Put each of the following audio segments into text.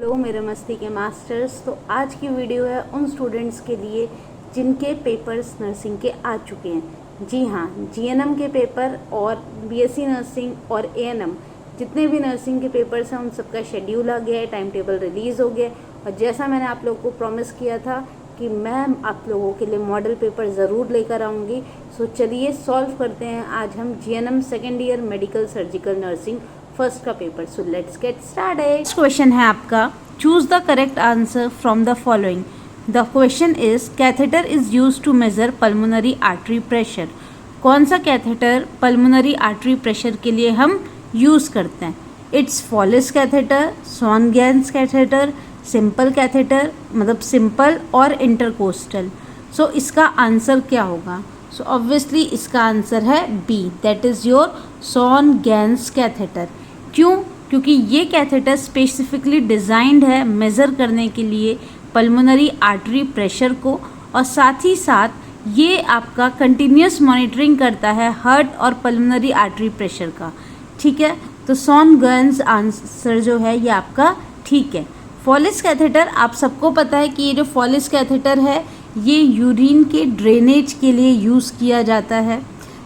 Hello मेरे मस्ती के मास्टर्स। तो आज की वीडियो है उन स्टूडेंट्स के लिए जिनके पेपर्स नर्सिंग के आ चुके हैं। जी हाँ, जीएनएम के पेपर और बीएससी नर्सिंग और एएनएम जितने भी नर्सिंग के पेपर्स हैं उन सबका शेड्यूल आ गया है, टाइम टेबल रिलीज़ हो गया है। और जैसा मैंने आप लोगों को प्रॉमिस किया था कि मैं आप लोगों के लिए मॉडल पेपर ज़रूर लेकर आऊँगी। सो चलिए सॉल्व करते हैं आज हम GNM second year medical surgical nursing first का पेपर। So let's get started. Next question है आपका, choose the correct answer from the following. The question is catheter is use to measure pulmonary artery pressure. कौन सा catheter pulmonary artery pressure के लिए हम use करते हैं? It's Foley's catheter, Swan Ganz catheter, simple catheter मतलब सिंपल और intercostal. So इसका आंसर क्या होगा? सो ऑब्वियसली इसका आंसर है B, that is your Swan Ganz catheter. क्यों? क्योंकि ये कैथेटर स्पेसिफिकली डिज़ाइंड है मेज़र करने के लिए पल्मोनरी आर्टरी प्रेशर को, और साथ ही साथ ये आपका कंटिन्यूस मॉनिटरिंग करता है हार्ट और पल्मोनरी आर्टरी प्रेशर का। ठीक है, तो स्वॉन-गेंस आंसर जो है ये आपका ठीक है। फॉलिस कैथेटर, आप सबको पता है कि ये जो फॉलिस कैथेटर है ये यूरिन के ड्रेनेज के लिए यूज़ किया जाता है।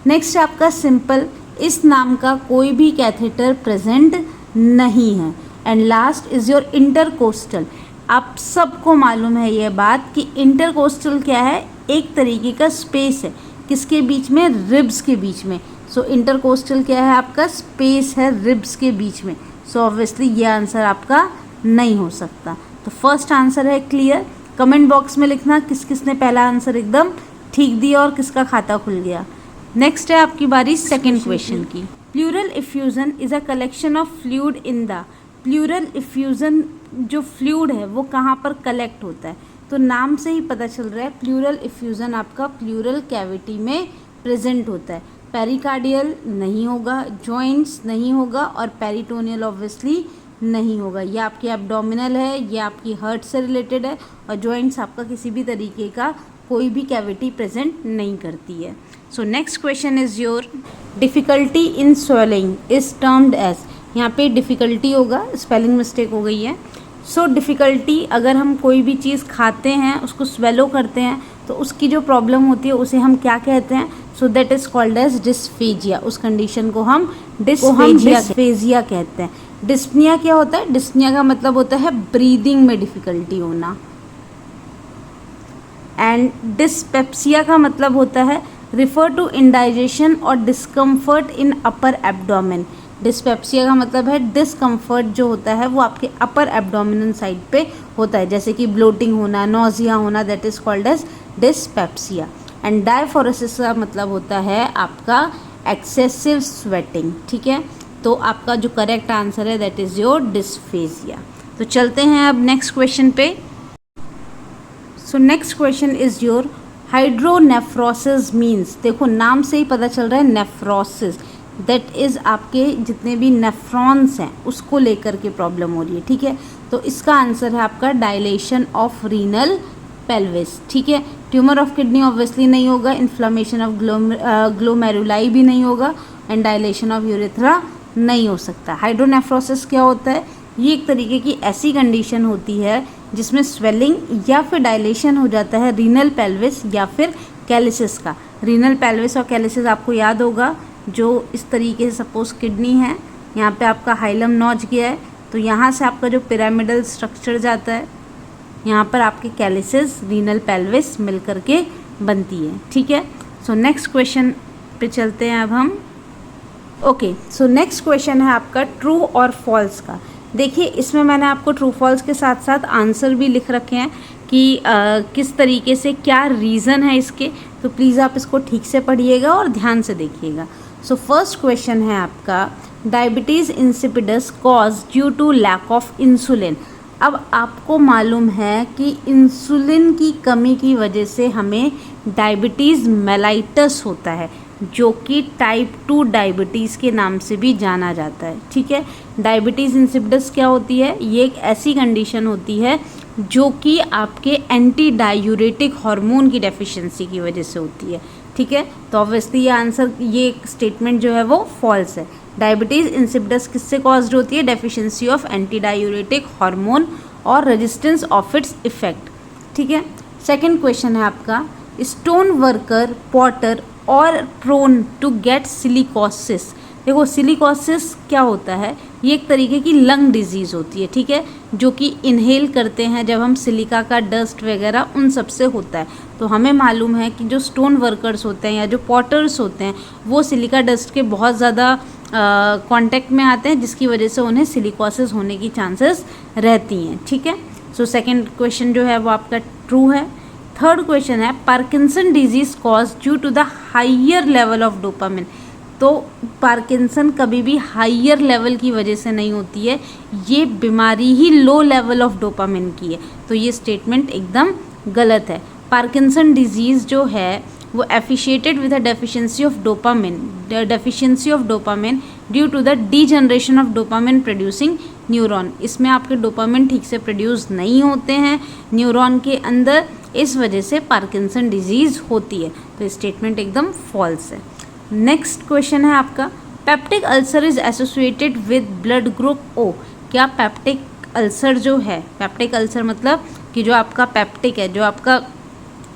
नेक्स्ट आपका सिंपल, इस नाम का कोई भी कैथेटर प्रेजेंट नहीं है। And last is your intercostal. आप सबको मालूम है ये बात कि इंटरकोस्टल क्या है? एक तरीके का स्पेस है, किसके बीच में? रिब्स के बीच में। सो इंटरकोस्टल क्या है? आपका स्पेस है रिब्स के बीच में। सो ऑब्वियसली ये आंसर आपका नहीं हो सकता। तो फर्स्ट आंसर है क्लियर। कमेंट बॉक्स में लिखना किस किस ने पहला आंसर एकदम ठीक दिया और किसका खाता खुल गया। नेक्स्ट है आपकी बारी सेकंड क्वेश्चन की। Pleural effusion is a collection of fluid in the. Pleural effusion जो फ्लूइड है वो कहाँ पर कलेक्ट होता है? तो नाम से ही पता चल रहा है प्लूरल इफ्यूजन आपका प्लूरल कैविटी में प्रेजेंट होता है। पेरिकार्डियल नहीं होगा, जॉइंट्स नहीं होगा और पेरिटोनियल ऑब्वियसली नहीं होगा। ये आपकी एब्डोमिनल है, ये आपकी हार्ट से रिलेटेड है, और जॉइंट्स आपका किसी भी तरीके का कोई भी कैविटी प्रेजेंट नहीं करती है। So next question is your difficulty in swelling is termed as. यहाँ पे डिफ़िकल्टी होगा, स्पेलिंग मिस्टेक हो गई है। सो डिफ़िकल्टी, अगर हम कोई भी चीज़ खाते हैं उसको स्वेलो करते हैं तो उसकी जो प्रॉब्लम होती है उसे हम क्या कहते हैं? So that is called as dysphagia. उस कंडीशन को हम डिस्फेजिया कहते हैं। डिस्पनिया क्या होता है? डिस्पनिया का मतलब होता है ब्रीदिंग में डिफ़िकल्टी होना। एंड डिस्पेप्सिया का मतलब होता है रिफर टू इंडाइजेशन और डिस्कम्फर्ट इन अपर एब्डोमेन। डिस्पेप्सिया का मतलब है डिस्कम्फर्ट जो होता है वो आपके अपर एब्डोमिनल साइड पे होता है, जैसे कि ब्लोटिंग होना, नोजिया होना, that is called as dyspepsia. And diaphoresis का मतलब होता है आपका एक्सेसिव स्वेटिंग। ठीक है, तो आपका जो करेक्ट आंसर है दैट इज़ योर डिस्फेजिया। तो चलते हैं अब नेक्स्ट क्वेश्चन पे। सो next question is your hydronephrosis means. देखो नाम से ही पता चल रहा है नेफ्रोसिस, दैट इज़ आपके जितने भी नेफ्रॉन्स हैं उसको लेकर के प्रॉब्लम हो रही है। ठीक है, तो इसका आंसर है आपका डायलेशन ऑफ रीनल पेल्विस। ठीक है, ट्यूमर ऑफ किडनी ऑब्वियसली नहीं होगा, इन्फ्लामेशन ऑफ ग्लोमेरुलाई भी नहीं होगा, एंड डायलेशन ऑफ यूरेथ्रा नहीं हो सकता। हाइड्रोनेफ्रोसिस क्या होता है? ये एक तरीके की ऐसी कंडीशन होती है जिसमें स्वेलिंग या फिर डायलेशन हो जाता है रीनल पेल्विस या फिर कैलिसिस का। रीनल पेल्विस और कैलिसिस आपको याद होगा, जो इस तरीके से सपोज किडनी है, यहाँ पे आपका हाइलम नॉच गया है, तो यहाँ से आपका जो पिरामिडल स्ट्रक्चर जाता है यहाँ पर आपके कैलिसिस रीनल पेल्विस मिल करके बनती है। ठीक है, सो नेक्स्ट क्वेश्चन पे चलते हैं अब हम। ओके, सो नेक्स्ट क्वेश्चन है आपका ट्रू और फॉल्स का। देखिए इसमें मैंने आपको ट्रू फॉल्स के साथ साथ आंसर भी लिख रखे हैं कि किस तरीके से क्या रीज़न है इसके, तो प्लीज़ आप इसको ठीक से पढ़िएगा और ध्यान से देखिएगा। सो फर्स्ट क्वेश्चन है आपका diabetes insipidus cause due to lack of insulin. अब आपको मालूम है कि इंसुलिन की कमी की वजह से हमें डायबिटीज़ मेलाइटस होता है, जो कि टाइप 2 डायबिटीज़ के नाम से भी जाना जाता है। ठीक है, डायबिटीज़ इंसिपिडस क्या होती है? ये एक ऐसी कंडीशन होती है जो कि आपके एंटी डायूरेटिक हार्मोन की डेफिशिएंसी की वजह से होती है। ठीक है, तो ऑब्वियसली ये आंसर, ये स्टेटमेंट जो है वो फॉल्स है। डायबिटीज़ इंसिपिडस किससे कॉज्ड होती है? Deficiency of anti diuretic hormone और रेजिस्टेंस ऑफ इट्स इफेक्ट। ठीक है। सेकंड क्वेश्चन है आपका, स्टोन वर्कर, पॉटर और प्रोन टू गेट सिलिकोसिस। देखो सिलिकोसिस क्या होता है, ये एक तरीके की लंग डिजीज़ होती है। ठीक है, जो कि इनहेल करते हैं जब हम सिलिका का डस्ट वगैरह उन सब से होता है। तो हमें मालूम है कि जो स्टोन वर्कर्स होते हैं या जो पॉटर्स होते हैं वो सिलिका डस्ट के बहुत ज़्यादा कांटेक्ट में आते हैं, जिसकी वजह से उन्हें सिलिकोसिस होने की चांसेस रहती हैं। ठीक है, सो सेकंड क्वेश्चन जो है वो आपका ट्रू है। थर्ड क्वेश्चन है, Parkinson disease cause due to the higher level of dopamine. तो पार्किंसन कभी भी हाइयर लेवल की वजह से नहीं होती है, ये बीमारी ही लो लेवल ऑफ डोपामिन की है। तो ये स्टेटमेंट एकदम गलत है। पार्किंसन डिजीज़ जो है वो associated with a deficiency of dopamine due to the degeneration of dopamine producing neuron. इसमें आपके डोपामिन ठीक से प्रोड्यूस नहीं होते हैं न्यूरॉन के अंदर, इस वजह से पार्किंसन डिजीज़ होती है। तो स्टेटमेंट एकदम फॉल्स है। नेक्स्ट क्वेश्चन है आपका, peptic ulcer is associated with blood group O. क्या पेप्टिक अल्सर जो है, पेप्टिक अल्सर मतलब कि जो आपका पेप्टिक है, जो आपका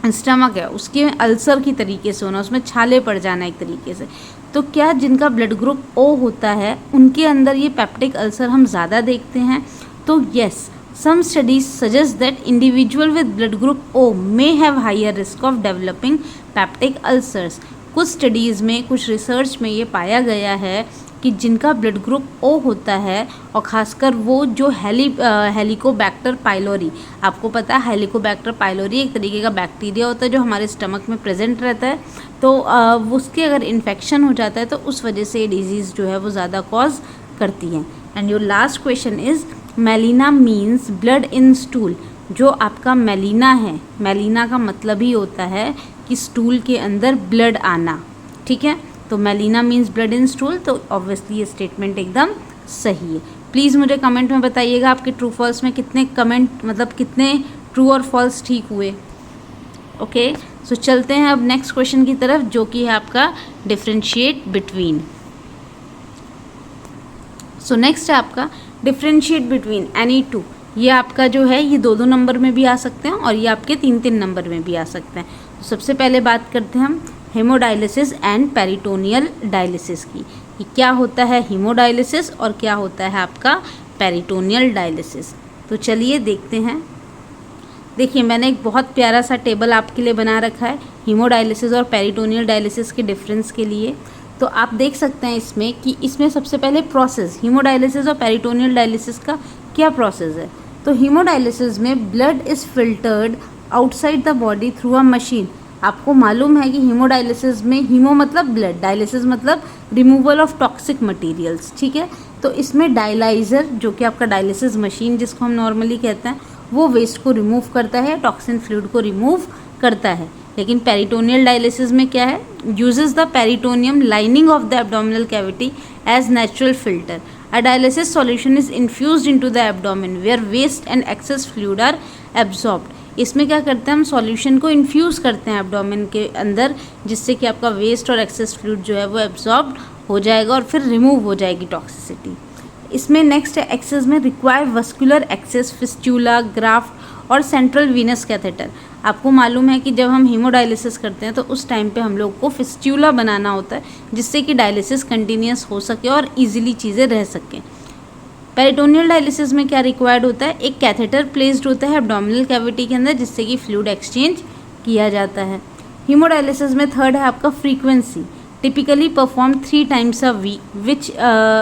स्टमक है, उसके अल्सर की तरीके से होना, उसमें छाले पड़ जाना एक तरीके से, तो क्या जिनका ब्लड ग्रुप ओ होता है उनके अंदर ये पेप्टिक अल्सर हम ज़्यादा देखते हैं? तो yes, some studies suggest that individual with blood group O may have higher risk of developing peptic ulcers। कुछ स्टडीज़ में, कुछ रिसर्च में ये पाया गया है कि जिनका ब्लड ग्रुप ओ होता है, और ख़ासकर वो जो हेलिकोबैक्टर पाइलोरी, आपको पता है हेलिकोबैक्टर पाइलोरी एक तरीके का बैक्टीरिया होता है जो हमारे स्टमक में प्रेजेंट रहता है। तो उसके अगर इन्फेक्शन हो जाता है तो उस वजह से ये डिजीज़ जो है वो ज़्यादा कॉज करती है। And your last question is, melaena means blood in stool. जो आपका मेलिना है, मेलिना का मतलब ही होता है कि स्टूल के अंदर ब्लड आना। ठीक है, तो melaena means blood in stool, तो ऑब्वियसली ये स्टेटमेंट एकदम सही है। प्लीज़ मुझे कमेंट में बताइएगा आपके ट्रू फॉल्स में कितने कमेंट, मतलब कितने ट्रू और फॉल्स ठीक हुए। ओके, सो चलते हैं अब नेक्स्ट क्वेश्चन की तरफ, जो कि है आपका डिफरेंशिएट बिटवीन। सो नेक्स्ट है आपका डिफरेंशिएट बिटवीन एनी टू। ये आपका जो है ये 2-2 नंबर में भी आ सकते हैं और ये आपके 3-3 नंबर में भी आ सकते हैं। तो सबसे पहले बात करते हैं हम हेमोडायलिसिस एंड पेरिटोनियल डायलिसिस की, कि क्या होता है हीमोडायलिसिस और क्या होता है आपका पेरिटोनियल डायलिसिस। तो चलिए देखते हैं। देखिए, मैंने एक बहुत प्यारा सा टेबल आपके लिए बना रखा है हीमोडायलिसिस और पेरिटोनियल डायलिसिस के डिफरेंस के लिए। तो आप देख सकते हैं इसमें कि इसमें सबसे पहले प्रोसेस, हीमोडायलिसिस और पेरिटोनियल डायलिसिस का क्या प्रोसेस है। तो हीमोडायलिसिस में blood is filtered outside the body through a machine. आपको मालूम है कि हीमोडायलिसिस में, हीमो मतलब ब्लड, डायलिसिस मतलब रिमूवल ऑफ टॉक्सिक मटेरियल्स। ठीक है, तो इसमें डायलाइज़र, जो कि आपका डायलिसिस मशीन जिसको हम नॉर्मली कहते हैं, वो वेस्ट को रिमूव करता है, टॉक्सिन फ्लूइड को रिमूव करता है। लेकिन पेरिटोनियल डायलिसिस में क्या है, uses the peritoneum lining of the abdominal cavity as natural filter. A dialysis solution is infused into the abdomen where waste and excess fluid are absorbed। इसमें क्या करते हैं हम, सॉल्यूशन को इन्फ्यूज़ करते हैं एब्डोमेन के अंदर, जिससे कि आपका वेस्ट और एक्सेस फ्लूइड जो है वो एब्जॉर्ब हो जाएगा और फिर रिमूव हो जाएगी टॉक्सिसिटी। इसमें नेक्स्ट है एक्सेस में require vascular access, fistula, graft और सेंट्रल वीनस कैथेटर। आपको मालूम है कि जब हम हीमोडायलिसिस करते हैं तो उस टाइम पे हम लोग को फिस्टूला बनाना होता है, जिससे कि डायलिसिस कंटिन्यूस हो सके और इजीली चीज़ें रह सकें। पेरिटोनियल डायलिसिस में क्या रिक्वायर्ड होता है, एक कैथेटर प्लेस्ड होता है एब्डोमिनल कैविटी के अंदर, जिससे कि फ्लूइड एक्सचेंज किया जाता है। हीमोडायलिसिस में थर्ड है आपका frequency, typically perform 3 times a week which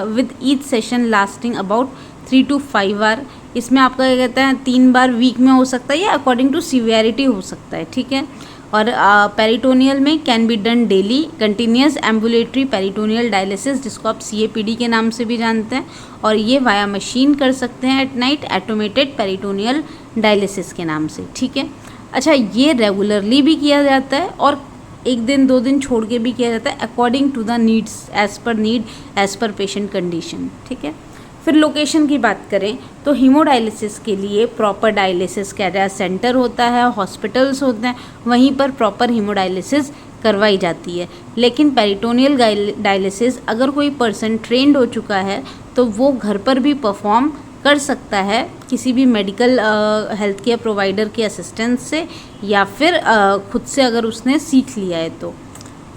with each session lasting about 3 to 5 hours। इसमें आपका क्या कहते हैं 3 बार वीक में हो सकता है या अकॉर्डिंग टू सीवियरिटी हो सकता है। ठीक है, और पेरिटोनियल में can be done daily continuous ambulatory peritoneal dialysis, जिसको आप CAPD के नाम से भी जानते हैं, और ये वाया मशीन कर सकते हैं at night automated peritoneal dialysis के नाम से। ठीक है, अच्छा, ये रेगुलरली भी किया जाता है और 1 दिन 2 दिन छोड़ के भी किया जाता है, according to the needs, as per need, as per patient condition. ठीक है, फिर लोकेशन की बात करें तो हीमोडायलिसिस के लिए प्रॉपर डायलिसिस का सेंटर होता है, हॉस्पिटल्स होते हैं, वहीं पर प्रॉपर हीमोडायलिसिस करवाई जाती है। लेकिन पेरिटोनियल डायलिसिस अगर कोई पर्सन ट्रेंड हो चुका है तो वो घर पर भी परफॉर्म कर सकता है किसी भी मेडिकल हेल्थ केयर प्रोवाइडर के असिस्टेंस से, या फिर खुद से अगर उसने सीख लिया है तो।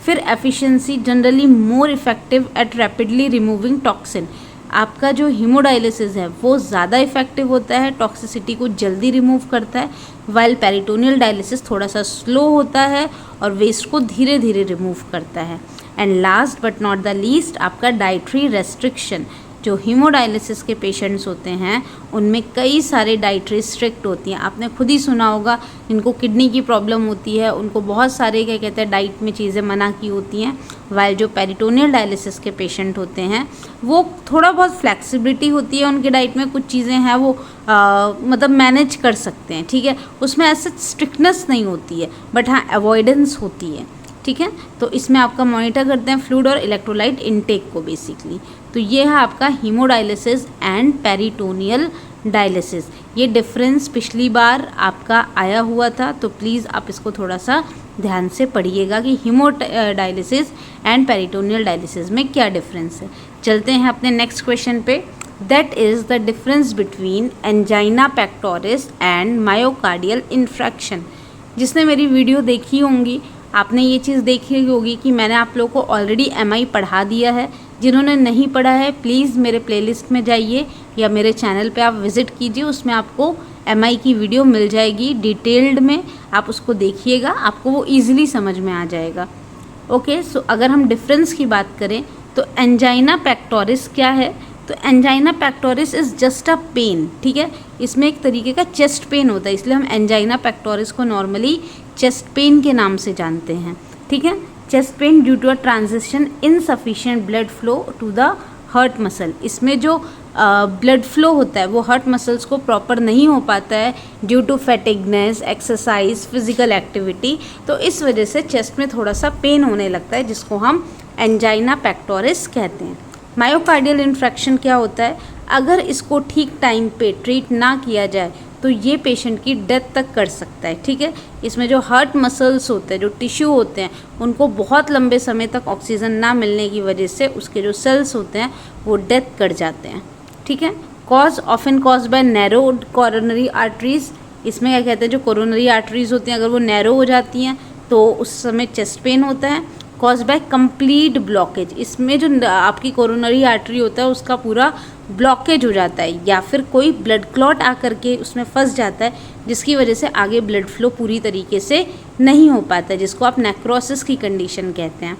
फिर efficiency, generally more effective eight rapidly removing toxin. आपका जो हीमोडायलिसिस है वो ज़्यादा इफेक्टिव होता है, टॉक्सिसिटी को जल्दी रिमूव करता है, वाइल पेरिटोनियल डायलिसिस थोड़ा सा स्लो होता है और वेस्ट को धीरे धीरे रिमूव करता है। And last but not the least, आपका डाइटरी रेस्ट्रिक्शन। जो हीमोडायलिसिस के पेशेंट्स होते हैं उनमें कई सारे डाइटरी स्ट्रिक्ट होती हैं। आपने खुद ही सुना होगा, इनको किडनी की प्रॉब्लम होती है, उनको बहुत सारे क्या कहते हैं डाइट में चीज़ें मना की होती हैं। वाइल जो पेरिटोनियल डायलिसिस के पेशेंट होते हैं वो थोड़ा बहुत फ्लेक्सिबिलिटी होती है उनके डाइट में, कुछ चीज़ें हैं वो मतलब मैनेज कर सकते हैं, ठीक है, उसमें ऐसे स्ट्रिक्टनेस नहीं होती है, बट हाँ अवॉइडेंस होती है, ठीक है। तो इसमें आपका मॉनिटर करते हैं फ्लूइड और इलेक्ट्रोलाइट इनटेक को बेसिकली। तो ये है आपका हीमोडायलिसिस एंड पेरिटोनियल डायलिसिस। ये डिफरेंस पिछली बार आपका आया हुआ था, तो प्लीज़ आप इसको थोड़ा सा ध्यान से पढ़िएगा कि हीमोडायलिसिस एंड पेरिटोनियल डायलिसिस में क्या डिफरेंस है। चलते हैं अपने नेक्स्ट क्वेश्चन पे। That is the difference between angina pectoris and myocardial infarction. जिसने मेरी वीडियो देखी होंगी आपने ये चीज़ देखी होगी कि मैंने आप लोगों को ऑलरेडी एमआई पढ़ा दिया है। जिन्होंने नहीं पढ़ा है प्लीज़ मेरे प्लेलिस्ट में जाइए या मेरे चैनल पे आप विज़िट कीजिए, उसमें आपको एमआई की वीडियो मिल जाएगी डिटेल्ड में, आप उसको देखिएगा, आपको वो ईजिली समझ में आ जाएगा। ओके, सो अगर हम डिफरेंस की बात करें तो एंजाइना पेक्टोरिस क्या है, तो angina pectoris is just a pain, ठीक है, इसमें एक तरीके का चेस्ट पेन होता है, इसलिए हम एंजाइना पेक्टोरिस को नॉर्मली चेस्ट पेन के नाम से जानते हैं, ठीक है। Chest pain due to a transition insufficient blood flow to the heart muscle. इसमें जो ब्लड फ्लो होता है वो हार्ट मसल्स को प्रॉपर नहीं हो पाता है due to fatigueness, exercise, physical activity, तो इस वजह से चेस्ट में थोड़ा सा पेन होने लगता है, जिसको हम एंजाइना पेक्टोरिस कहते हैं। मायोकार्डियल इन्फ्रैक्शन क्या होता है, अगर इसको ठीक टाइम पे ट्रीट ना किया जाए तो ये पेशेंट की डेथ तक कर सकता है, ठीक है। इसमें जो हार्ट मसल्स होते हैं, जो टिश्यू होते हैं, उनको बहुत लंबे समय तक ऑक्सीजन ना मिलने की वजह से उसके जो सेल्स होते हैं वो डेथ कर जाते हैं, ठीक है। Cause often cause by narrow coronary arteries. इसमें क्या कहते हैं, जो कोरोनरी आर्टरीज होती हैं अगर वो नैरो हो जाती हैं तो उस समय चेस्ट पेन होता है। कॉज बाय कंप्लीट ब्लॉकेज, इसमें जो आपकी कोरोनरी आर्टरी होता है उसका पूरा ब्लॉकेज हो जाता है, या फिर कोई ब्लड क्लॉट आकर के उसमें फंस जाता है, जिसकी वजह से आगे ब्लड फ्लो पूरी तरीके से नहीं हो पाता है, जिसको आप नेक्रोसिस की कंडीशन कहते हैं।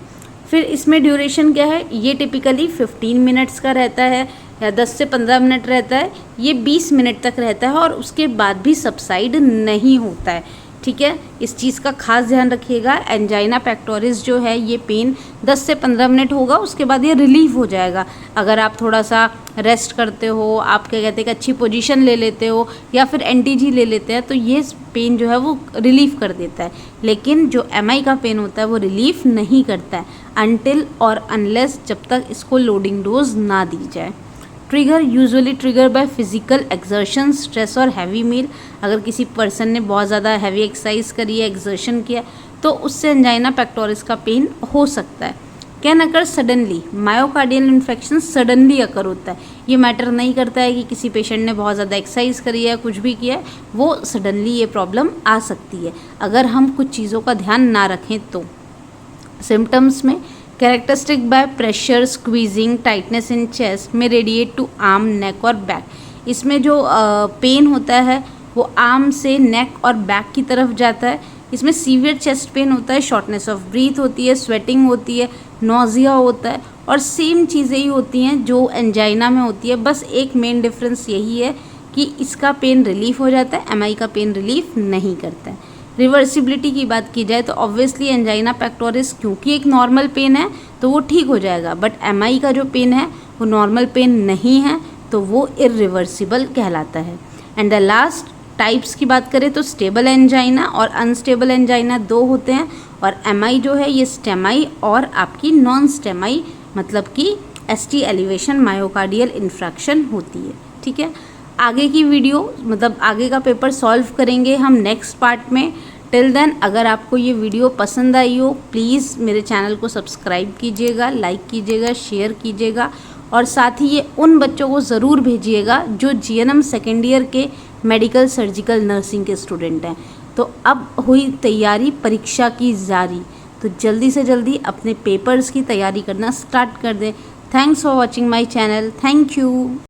फिर इसमें ड्यूरेशन क्या है, ये टिपिकली 15 मिनट्स का रहता है या 10 से 15 मिनट रहता है, ये 20 मिनट तक रहता है और उसके बाद भी सबसाइड नहीं होता है, ठीक है। इस चीज़ का खास ध्यान रखिएगा। एंजाइना पेक्टोरिस जो है ये पेन 10 से 15 मिनट होगा, उसके बाद ये रिलीफ हो जाएगा। अगर आप थोड़ा सा रेस्ट करते हो, आप क्या कहते हैं कि अच्छी पोजीशन ले लेते हो या फिर एंटीजी ले लेते हैं, तो ये पेन जो है वो रिलीफ कर देता है। लेकिन जो एमआई का पेन होता है वो रिलीफ नहीं करता है अनटिल और अनलेस, जब तक इसको लोडिंग डोज ना दी जाए। Trigger usually trigger by physical exertion, stress और हैवी मील। अगर किसी पर्सन ने बहुत ज़्यादा हैवी एक्सरसाइज करी है, एक्सर्शन किया, तो उससे एंजाइना पेक्टोरिस का पेन हो सकता है। Can occur suddenly, myocardial infection suddenly occur होता है। ये मैटर नहीं करता है कि किसी पेशेंट ने बहुत ज़्यादा एक्सरसाइज करी है, कुछ भी किया है, वो सडनली ये प्रॉब्लम आ सकती है अगर हम कुछ चीज़ों का ध्यान ना रखें तो। सिम्टम्स में characteristic by pressure, squeezing, tightness in chest में रेडिएट टू आर्म, नेक और बैक। इसमें जो पेन होता है वो आर्म से नेक और बैक की तरफ जाता है। इसमें सीवियर चेस्ट पेन होता है, शॉर्टनेस ऑफ ब्रीथ होती है, स्वेटिंग होती है, नोजिया होता है, और सेम चीज़ें ही होती हैं जो एंजाइना में होती है। बस एक मेन डिफरेंस यही है कि इसका पेन रिलीफ हो जाता है, एमआई का पेन रिलीफ नहीं करता है। रिवर्सिबिलिटी की बात की जाए तो ऑब्वियसली एंजाइना पेक्टोरिस क्योंकि एक नॉर्मल पेन है तो वो ठीक हो जाएगा, बट एमआई का जो पेन है वो नॉर्मल पेन नहीं है, तो वो इरिवर्सिबल कहलाता है। एंड द लास्ट टाइप्स की बात करें तो स्टेबल एंजाइना और अनस्टेबल एंजाइना दो होते हैं, और एमआई जो है ये स्टेमाई और आपकी नॉन स्टेमाई मतलब कि एसटी एलिवेशन मायोकार्डियल इन्फ्रैक्शन होती है, ठीक है। आगे की वीडियो मतलब आगे का पेपर सॉल्व करेंगे हम नेक्स्ट पार्ट में। टिल देन अगर आपको ये वीडियो पसंद आई हो प्लीज़ मेरे चैनल को सब्सक्राइब कीजिएगा, लाइक कीजिएगा, शेयर कीजिएगा और साथ ही ये उन बच्चों को ज़रूर भेजिएगा जो जीएनएम सेकेंड ईयर के मेडिकल सर्जिकल नर्सिंग के स्टूडेंट हैं। तो अब हुई तैयारी परीक्षा की जारी, तो जल्दी से जल्दी अपने पेपर्स की तैयारी करना स्टार्ट कर दें। Thanks for watching my channel. Thank you.